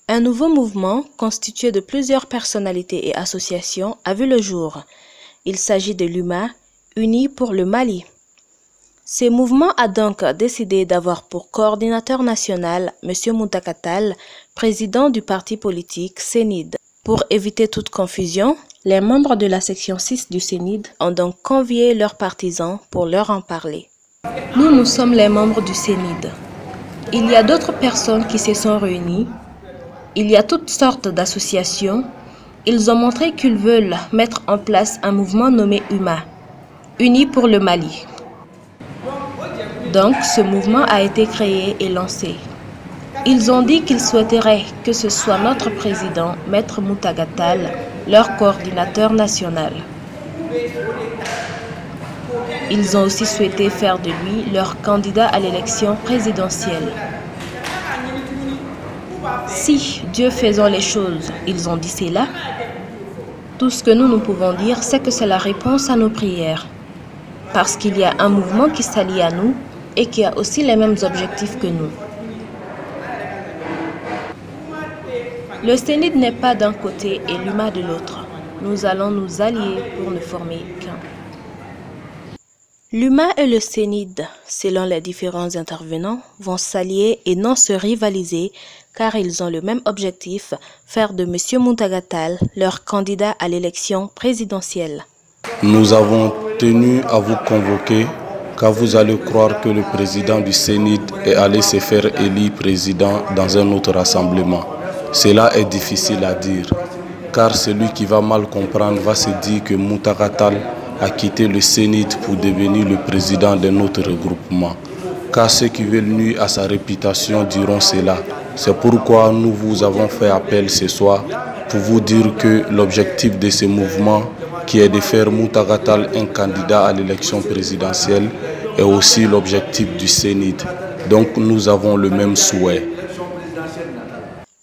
Un nouveau mouvement, constitué de plusieurs personnalités et associations, a vu le jour. Il s'agit de l'UMA, Unis pour le Mali. Ce mouvement a donc décidé d'avoir pour coordinateur national M. Muntaka Tall, président du parti politique CENID. Pour éviter toute confusion, les membres de la section 6 du CENID ont donc convié leurs partisans pour leur en parler. Nous sommes les membres du CENID. Il y a d'autres personnes qui se sont réunies. Il y a toutes sortes d'associations. Ils ont montré qu'ils veulent mettre en place un mouvement nommé UMA, Unis pour le Mali. Donc, ce mouvement a été créé et lancé. Ils ont dit qu'ils souhaiteraient que ce soit notre président, Maître Muntaka Tall, leur coordinateur national. Ils ont aussi souhaité faire de lui leur candidat à l'élection présidentielle. Si Dieu faisant les choses, ils ont dit cela, tout ce que nous pouvons dire, c'est que c'est la réponse à nos prières. Parce qu'il y a un mouvement qui s'allie à nous et qui a aussi les mêmes objectifs que nous. Le CENID n'est pas d'un côté et l'UMA de l'autre. Nous allons nous allier pour ne former qu'un. L'UMA et le CENID, selon les différents intervenants, vont s'allier et non se rivaliser car ils ont le même objectif, faire de M. Muntaka Tall leur candidat à l'élection présidentielle. Nous avons tenu à vous convoquer car vous allez croire que le président du CENID est allé se faire élire président dans un autre rassemblement. Cela est difficile à dire car celui qui va mal comprendre va se dire que Muntaka Tall a quitté le CENID pour devenir le président d'un autre regroupement. Car ceux qui veulent nuire à sa réputation diront cela. C'est pourquoi nous vous avons fait appel ce soir pour vous dire que l'objectif de ce mouvement, qui est de faire Muntaka Tall un candidat à l'élection présidentielle, est aussi l'objectif du CENID. Donc nous avons le même souhait.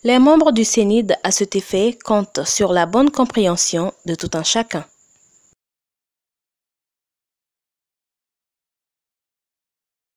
Les membres du CENID à cet effet comptent sur la bonne compréhension de tout un chacun.